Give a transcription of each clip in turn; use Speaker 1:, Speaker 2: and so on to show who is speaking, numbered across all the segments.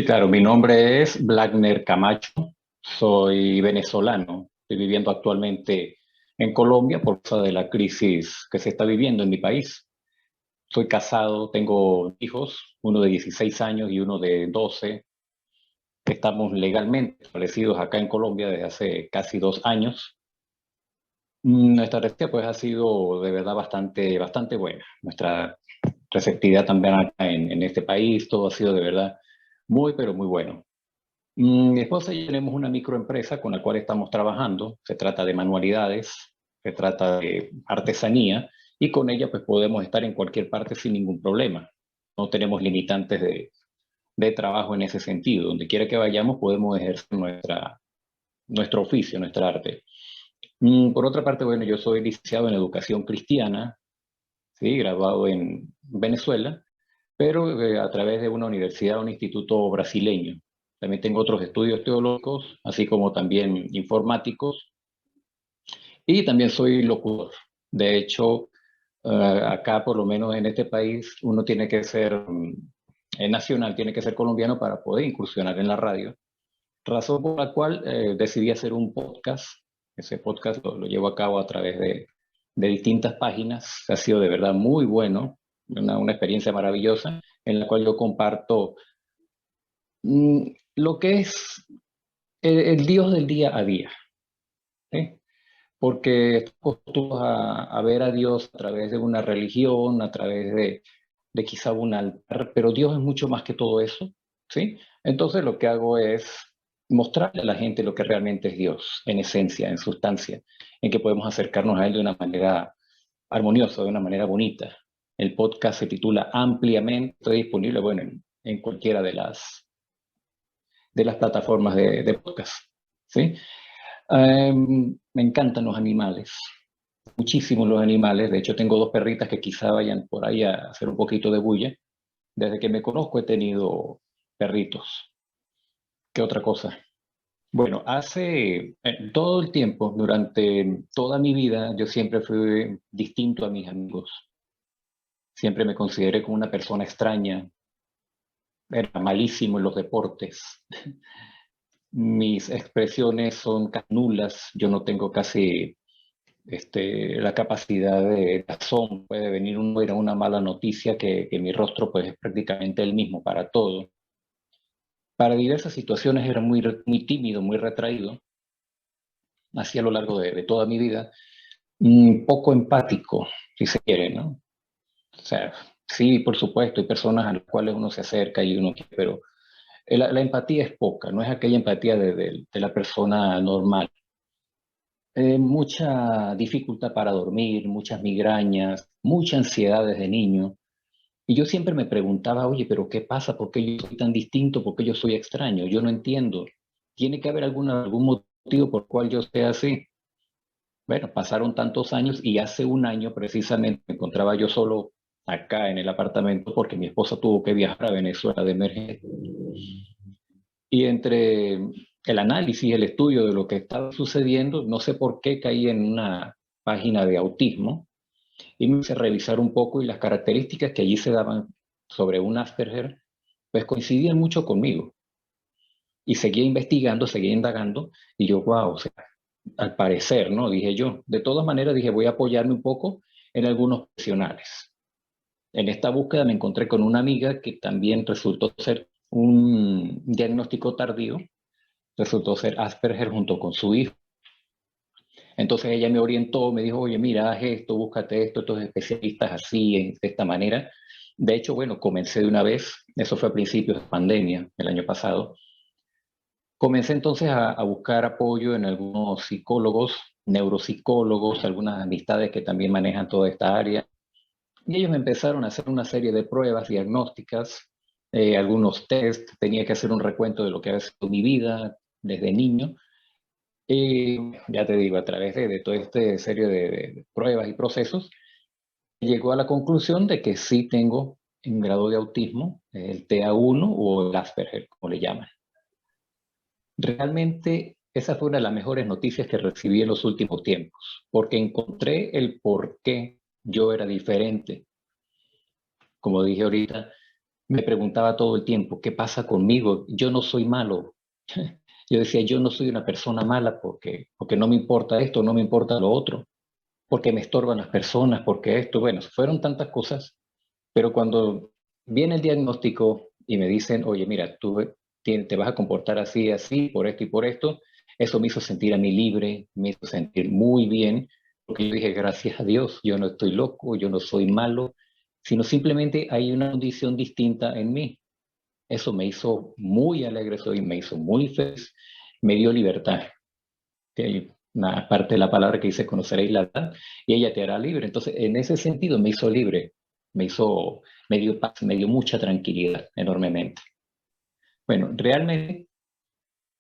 Speaker 1: claro, mi nombre es Blackner Camacho, soy venezolano, estoy viviendo actualmente en Colombia por causa de la crisis que se está viviendo en mi país. Soy casado, tengo hijos, uno de 16 años y uno de 12, que estamos legalmente establecidos acá en Colombia desde hace casi 2 años. Nuestra recepción pues ha sido de verdad bastante buena. Nuestra receptividad también acá en este país, todo ha sido de verdad muy, pero muy bueno. Mi esposa y yo tenemos una microempresa con la cual estamos trabajando. Se trata de manualidades, se trata de artesanía y con ella pues podemos estar en cualquier parte sin ningún problema. No tenemos limitantes de trabajo en ese sentido. Donde quiera que vayamos podemos ejercer nuestro oficio, nuestra arte. Por otra parte, bueno, yo soy licenciado en educación cristiana, ¿sí? Graduado en Venezuela, pero a través de una universidad, un instituto brasileño. También tengo otros estudios teológicos, así como también informáticos, y también soy locutor. De hecho, acá, por lo menos en este país, uno tiene que ser nacional, tiene que ser colombiano para poder incursionar en la radio. Razón por la cual decidí hacer un podcast. Ese podcast lo llevo a cabo a través de distintas páginas. Ha sido de verdad muy bueno, una experiencia maravillosa en la cual yo comparto lo que es el Dios del día a día, ¿sí? Porque estamos acostumbrados a ver a Dios a través de una religión, a través de quizá un altar, pero Dios es mucho más que todo eso, ¿sí? Entonces lo que hago es mostrarle a la gente lo que realmente es Dios, en esencia, en sustancia, en que podemos acercarnos a Él de una manera armoniosa, de una manera bonita. El podcast se titula Ampliamente, está disponible, bueno, en cualquiera de las plataformas de podcast, ¿sí? Me encantan los animales, muchísimo los animales. De hecho, tengo dos perritas que quizá vayan por ahí a hacer un poquito de bulla. Desde que me conozco he tenido perritos. ¿Qué otra cosa? Bueno, hace todo el tiempo, durante toda mi vida, yo siempre fui distinto a mis amigos. Siempre me consideré como una persona extraña. Era malísimo en los deportes. Mis expresiones son nulas. Yo no tengo casi la capacidad de razón. Puede venir una mala noticia que mi rostro pues es prácticamente el mismo para todo. Para diversas situaciones era muy tímido, muy retraído, así a lo largo de toda mi vida, poco empático, si se quiere, ¿no? O sea, sí, por supuesto, hay personas a las cuales uno se acerca y uno quiere, pero la empatía es poca, no es aquella empatía de la persona normal. Mucha dificultad para dormir, muchas migrañas, mucha ansiedad desde niño. Y yo siempre me preguntaba, oye, pero ¿qué pasa? ¿Por qué yo soy tan distinto? ¿Por qué yo soy extraño? Yo no entiendo. Tiene que haber algún motivo por cual yo sea así. Bueno, pasaron tantos años y hace un año precisamente me encontraba yo solo acá en el apartamento porque mi esposa tuvo que viajar a Venezuela de emergencia. Y entre el análisis, el estudio de lo que estaba sucediendo, no sé por qué caí en una página de autismo y me hice revisar un poco y las características que allí se daban sobre un Asperger, pues coincidían mucho conmigo. Y seguía investigando, seguía indagando y yo, wow, o sea, al parecer, ¿no? Dije yo. De todas maneras, dije, voy a apoyarme un poco en algunos profesionales. En esta búsqueda me encontré con una amiga que también resultó ser un diagnóstico tardío, resultó ser Asperger junto con su hijo. Entonces ella me orientó, me dijo, oye, mira, haz esto, búscate esto, estos especialistas así, de esta manera. De hecho, bueno, comencé de una vez, eso fue a principios de pandemia, el año pasado. Comencé entonces a buscar apoyo en algunos psicólogos, neuropsicólogos, algunas amistades que también manejan toda esta área. Y ellos me empezaron a hacer una serie de pruebas diagnósticas, algunos test, tenía que hacer un recuento de lo que había sido mi vida desde niño. Y ya te digo, a través de toda esta serie de pruebas y procesos, llegó a la conclusión de que sí tengo un grado de autismo, el TA1 o el Asperger, como le llaman. Realmente esa fue una de las mejores noticias que recibí en los últimos tiempos, porque encontré el por qué yo era diferente. Como dije ahorita, me preguntaba todo el tiempo, ¿qué pasa conmigo? Yo no soy malo. Yo decía, yo no soy una persona mala porque no me importa esto, no me importa lo otro, porque me estorban las personas, porque esto, bueno, fueron tantas cosas, pero cuando viene el diagnóstico y me dicen, oye, mira, tú te vas a comportar así, así, por esto y por esto, eso me hizo sentir a mí libre, me hizo sentir muy bien, porque yo dije, gracias a Dios, yo no estoy loco, yo no soy malo, sino simplemente hay una condición distinta en mí. Eso me hizo muy alegre, me hizo muy feliz, me dio libertad. Que hay una parte de la palabra que dice conoceréis la verdad y ella te hará libre. Entonces, en ese sentido me hizo libre, me dio paz, me dio mucha tranquilidad enormemente. Bueno, realmente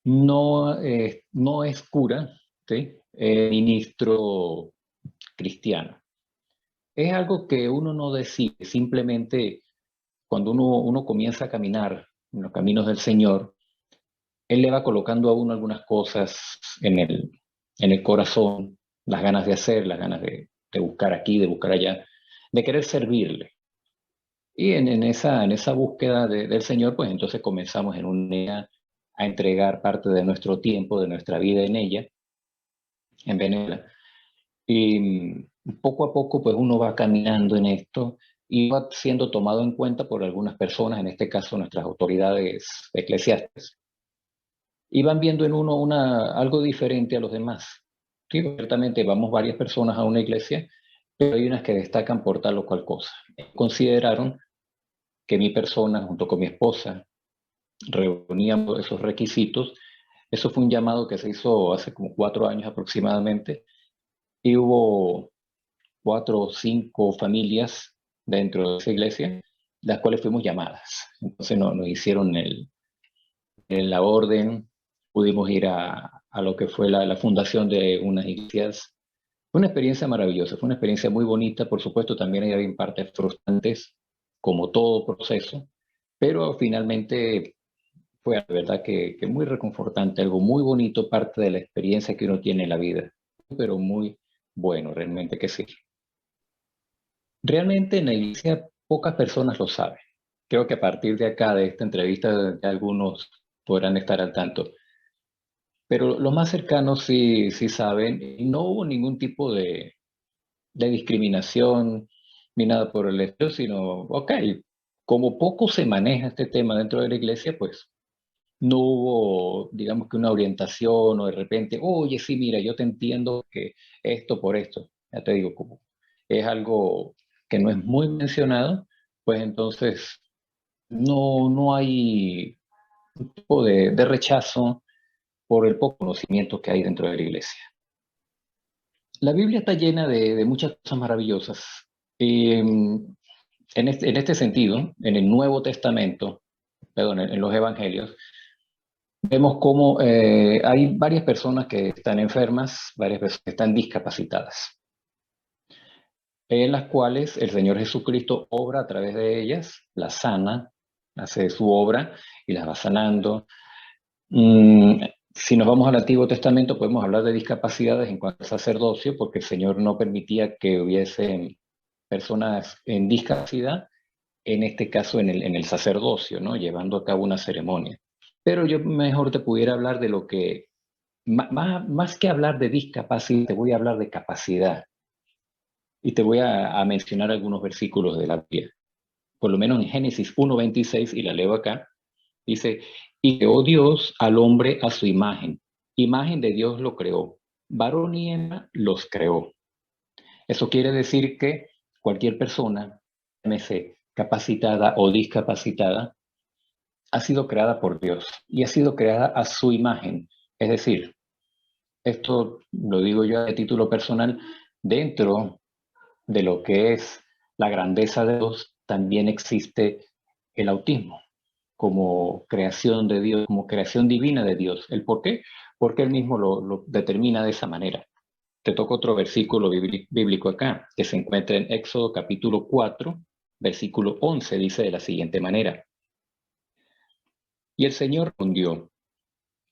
Speaker 1: no es cura, ¿sí? Ministro cristiano. Es algo que uno no decide, simplemente cuando uno comienza a caminar en los caminos del Señor, Él le va colocando a uno algunas cosas en el corazón, las ganas de hacer, las ganas de buscar aquí, de buscar allá, de querer servirle. Y en esa búsqueda del Señor, pues entonces comenzamos en un día a entregar parte de nuestro tiempo, de nuestra vida en ella, en Venezuela. Y poco a poco, pues uno va caminando en esto y va siendo tomado en cuenta por algunas personas, en este caso nuestras autoridades eclesiásticas, y van viendo en uno algo diferente a los demás. Sí, ciertamente vamos varias personas a una iglesia, pero hay unas que destacan por tal o cual cosa. Consideraron que mi persona, junto con mi esposa, reuníamos esos requisitos. Eso fue un llamado que se hizo hace como 4 años aproximadamente, y hubo 4 o 5 familias dentro de esa iglesia, las cuales fuimos llamadas. Entonces nos hicieron la orden, pudimos ir a lo que fue la fundación de unas iglesias. Fue una experiencia maravillosa, fue una experiencia muy bonita. Por supuesto, también hay partes frustrantes, como todo proceso, pero finalmente fue la verdad que muy reconfortante, algo muy bonito, parte de la experiencia que uno tiene en la vida, pero muy bueno, realmente que sí. Realmente en la iglesia pocas personas lo saben. Creo que a partir de acá, de esta entrevista, ya algunos podrán estar al tanto. Pero los más cercanos sí saben, y no hubo ningún tipo de discriminación ni nada por el estilo, sino, ok, como poco se maneja este tema dentro de la iglesia, pues no hubo, digamos que una orientación o de repente, oye, sí, mira, yo te entiendo que esto por esto, ya te digo, como es algo que no es muy mencionado, pues entonces no hay un tipo de rechazo por el poco conocimiento que hay dentro de la iglesia. La Biblia está llena de muchas cosas maravillosas. En este sentido, en el Nuevo Testamento, perdón, en los Evangelios, vemos cómo hay varias personas que están enfermas, varias personas que están discapacitadas, en las cuales el Señor Jesucristo obra a través de ellas, las sana, hace su obra y las va sanando. Si nos vamos al Antiguo Testamento, podemos hablar de discapacidades en cuanto al sacerdocio, porque el Señor no permitía que hubiesen personas en discapacidad, en este caso en el sacerdocio, ¿no? Llevando a cabo una ceremonia. Pero yo mejor te pudiera hablar de lo que, más que hablar de discapacidad, te voy a hablar de capacidad. Y te voy a mencionar algunos versículos de la Biblia. Por lo menos en Génesis 1:26, y la leo acá, dice, y creó Dios al hombre a su imagen. Imagen de Dios lo creó. Varón y hembra los creó. Eso quiere decir que cualquier persona, llámese capacitada o discapacitada, ha sido creada por Dios y ha sido creada a su imagen. Es decir, esto lo digo yo a título personal, dentro de lo que es la grandeza de Dios, también existe el autismo como creación de Dios, como creación divina de Dios. ¿El por qué? Porque él mismo lo determina de esa manera. Te toco otro versículo bíblico acá, que se encuentra en Éxodo capítulo 4, versículo 11, dice de la siguiente manera. Y el Señor respondió,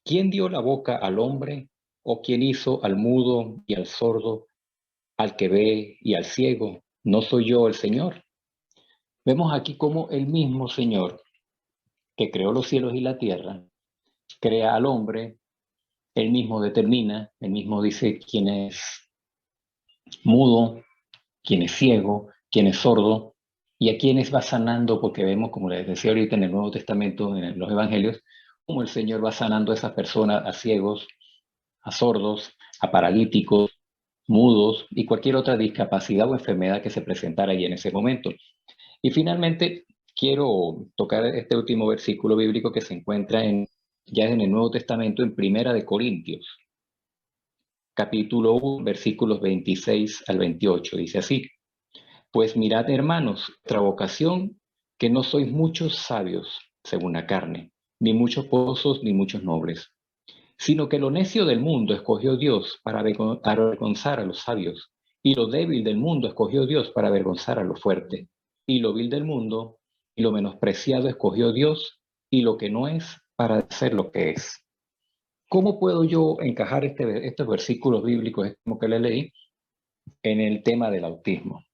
Speaker 1: ¿quién dio la boca al hombre? ¿O quién hizo al mudo y al sordo, al que ve y al ciego? ¿No soy yo el Señor? Vemos aquí cómo el mismo Señor que creó los cielos y la tierra, crea al hombre, él mismo determina, él mismo dice quién es mudo, quién es ciego, quién es sordo, y a quiénes va sanando, porque vemos, como les decía ahorita en el Nuevo Testamento, en los Evangelios, cómo el Señor va sanando a esas personas, a ciegos, a sordos, a paralíticos, mudos y cualquier otra discapacidad o enfermedad que se presentara ahí en ese momento. Y finalmente, quiero tocar este último versículo bíblico que se encuentra ya en el Nuevo Testamento, en Primera de Corintios, capítulo 1, versículos 26 al 28. Dice así: Pues mirad, hermanos, vuestra vocación, que no sois muchos sabios, según la carne, ni muchos poderosos, ni muchos nobles, sino que lo necio del mundo escogió Dios para avergonzar a los sabios, y lo débil del mundo escogió Dios para avergonzar a lo fuerte, y lo vil del mundo y lo menospreciado escogió Dios, y lo que no es para hacer lo que es. ¿Cómo puedo yo encajar estos versículos bíblicos como que le leí en el tema del autismo?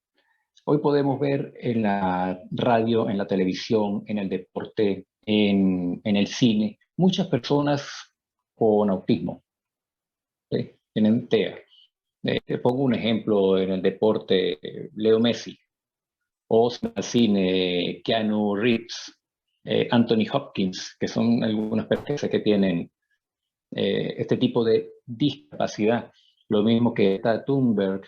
Speaker 1: Hoy podemos ver en la radio, en la televisión, en el deporte, en el cine, muchas personas con autismo, ¿sí? Tienen TEA. Te pongo un ejemplo en el deporte, Leo Messi, o en el cine, Keanu Reeves, Anthony Hopkins, que son algunas personas que tienen este tipo de discapacidad. Lo mismo que Greta Thunberg,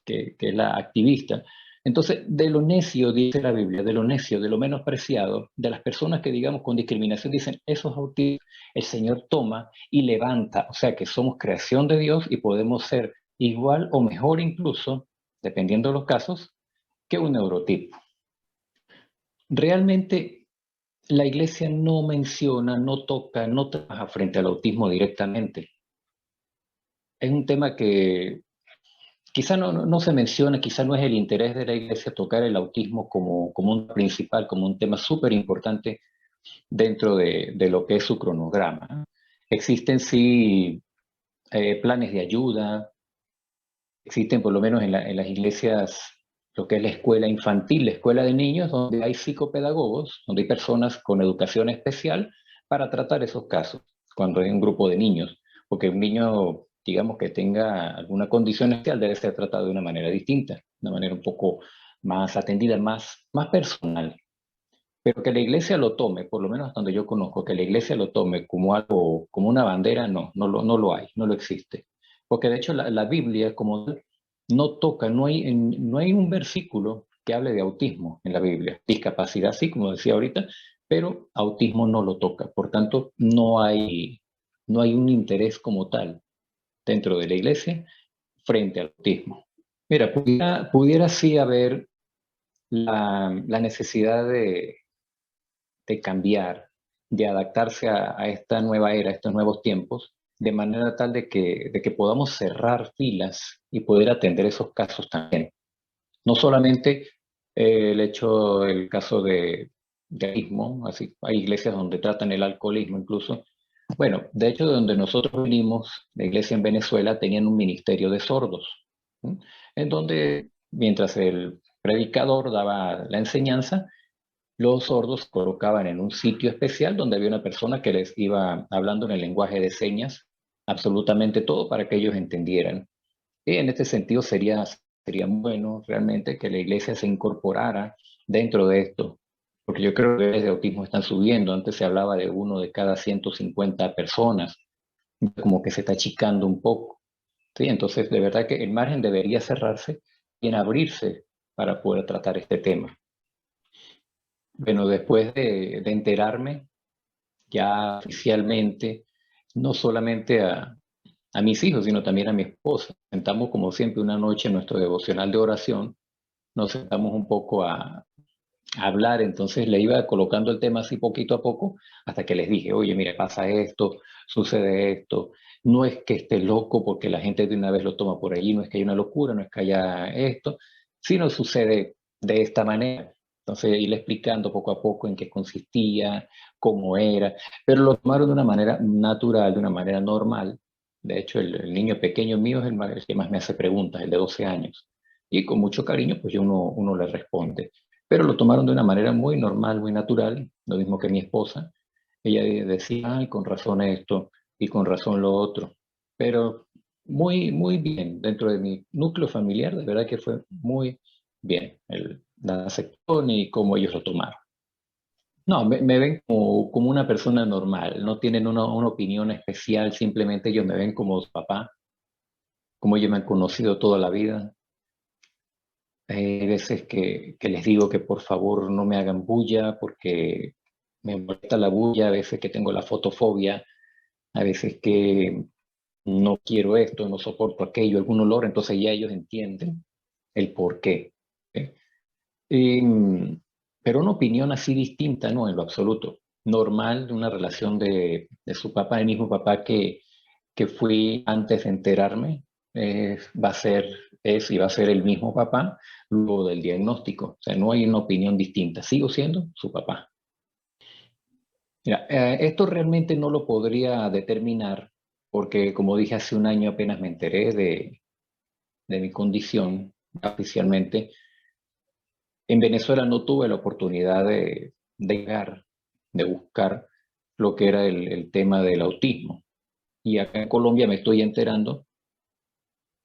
Speaker 1: que es la activista. Entonces, de lo necio, dice la Biblia, de lo necio, de lo menospreciado, de las personas que, digamos, con discriminación dicen, esos autistas, el Señor toma y levanta, o sea, que somos creación de Dios y podemos ser igual o mejor incluso, dependiendo de los casos, que un neurotipo. Realmente la iglesia no menciona, no toca, no trabaja frente al autismo directamente. Es un tema que quizá no se menciona, quizá no es el interés de la iglesia tocar el autismo como un principal, como un tema súper importante dentro de lo que es su cronograma. Existen sí planes de ayuda, existen por lo menos en las iglesias lo que es la escuela infantil, la escuela de niños, donde hay psicopedagogos, donde hay personas con educación especial para tratar esos casos, cuando hay un grupo de niños, porque un niño, digamos, que tenga alguna condición especial debe ser tratado de una manera distinta, de una manera un poco más atendida, más personal. Pero que la iglesia lo tome, por lo menos hasta donde yo conozco, que la iglesia lo tome como algo, como una bandera, no lo hay, no lo existe. Porque de hecho la Biblia como tal no toca, no hay un versículo que hable de autismo en la Biblia. Discapacidad sí, como decía ahorita, pero autismo no lo toca. Por tanto, no hay un interés como tal dentro de la iglesia frente al autismo. Mira, pudiera sí haber la necesidad de cambiar, de adaptarse a esta nueva era, a estos nuevos tiempos, de manera tal de que podamos cerrar filas y poder atender esos casos también. No solamente el caso de alcoholismo, así, hay iglesias donde tratan el alcoholismo incluso. Bueno, de hecho, de donde nosotros venimos, la iglesia en Venezuela, tenían un ministerio de sordos, ¿sí? En donde mientras el predicador daba la enseñanza, los sordos se colocaban en un sitio especial donde había una persona que les iba hablando en el lenguaje de señas absolutamente todo para que ellos entendieran. Y en este sentido sería bueno realmente que la iglesia se incorporara dentro de esto, porque yo creo que los de autismo están subiendo. Antes se hablaba de uno de cada 150 personas, como que se está achicando un poco. ¿Sí? Entonces, de verdad que el margen debería cerrarse y en abrirse para poder tratar este tema. Bueno, después de enterarme ya oficialmente, no solamente a mis hijos, sino también a mi esposa. Sentamos como siempre una noche en nuestro devocional de oración, nos sentamos un poco a hablar, entonces le iba colocando el tema así poquito a poco, hasta que les dije, oye, mire, pasa esto, sucede esto, no es que esté loco porque la gente de una vez lo toma por allí, no es que haya una locura, no es que haya esto, sino sucede de esta manera. Entonces, irle explicando poco a poco en qué consistía, cómo era, pero lo tomaron de una manera natural, de una manera normal. De hecho, el niño pequeño mío es el que más me hace preguntas, el de 12 años. Y con mucho cariño, pues uno le responde. pero lo tomaron de una manera muy normal, muy natural, lo mismo que mi esposa. Ella decía, ay, con razón esto y con razón lo otro, pero muy, muy bien. Dentro de mi núcleo familiar, de verdad que fue muy bien la aceptación y cómo ellos lo tomaron. No, me ven como una persona normal, no tienen una opinión especial, simplemente ellos me ven como su papá, como ellos me han conocido toda la vida. Hay veces que les digo que por favor no me hagan bulla porque me molesta la bulla, a veces que tengo la fotofobia, a veces que no quiero esto, no soporto aquello, algún olor, entonces ya ellos entienden el por qué. ¿Eh? Y, pero una opinión así distinta, no, en lo absoluto. Normal, una relación de su papá, el mismo papá que fui antes de enterarme, va a ser, es y va a ser el mismo papá luego del diagnóstico. O sea, no hay una opinión distinta. Sigo siendo su papá. Mira, esto realmente no lo podría determinar porque, como dije, hace un año apenas me enteré de mi condición oficialmente. En Venezuela no tuve la oportunidad de buscar lo que era el tema del autismo. Y acá en Colombia me estoy enterando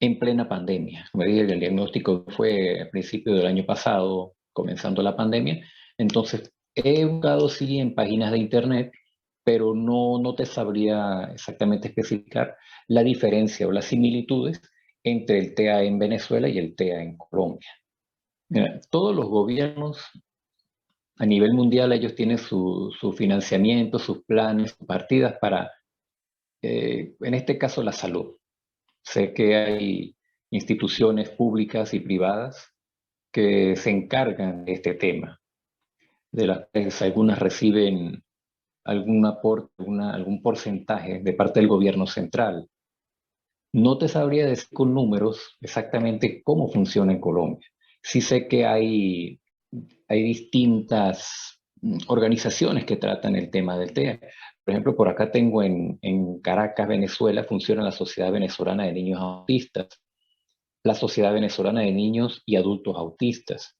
Speaker 1: en plena pandemia. Me dije que el diagnóstico fue a principios del año pasado, comenzando la pandemia. Entonces, he buscado sí en páginas de internet, pero no te sabría exactamente especificar la diferencia o las similitudes entre el TEA en Venezuela y el TEA en Colombia. Mira, todos los gobiernos a nivel mundial, ellos tienen su financiamiento, sus planes, sus partidas para, en este caso, la salud. Sé que hay instituciones públicas y privadas que se encargan de este tema, de las cuales algunas reciben algún aporte, algún porcentaje de parte del gobierno central. No te sabría decir con números exactamente cómo funciona en Colombia. Sí sé que hay distintas organizaciones que tratan el tema del TEA. Por ejemplo, por acá tengo en Caracas, Venezuela, funciona la Sociedad Venezolana de Niños Autistas, la Sociedad Venezolana de Niños y Adultos Autistas,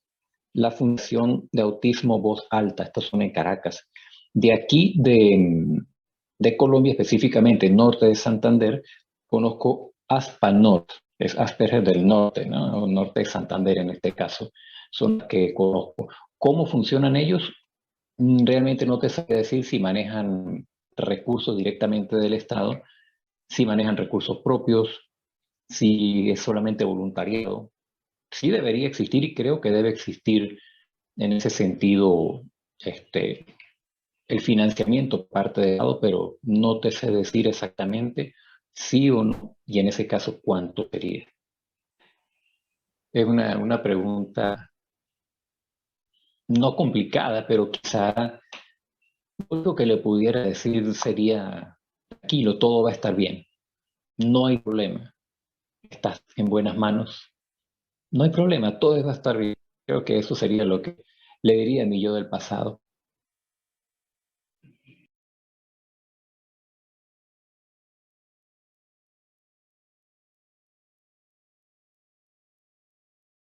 Speaker 1: la Fundación de Autismo Voz Alta, estas son en Caracas. De aquí, de Colombia específicamente, norte de Santander, conozco ASPANORT, es Asperger del Norte, ¿no? O Norte de Santander en este caso, son las que conozco. ¿Cómo funcionan ellos? Realmente no te sé decir si manejan recursos directamente del Estado, si manejan recursos propios, si es solamente voluntariado. Sí debería existir y creo que debe existir en ese sentido este, el financiamiento parte del Estado, pero no te sé decir exactamente sí o no, y en ese caso cuánto sería. Es una pregunta no complicada, pero quizá lo único que le pudiera decir sería, tranquilo, todo va a estar bien, no hay problema, estás en buenas manos, no hay problema, todo va a estar bien. Creo que eso sería lo que le diría a mi yo del pasado.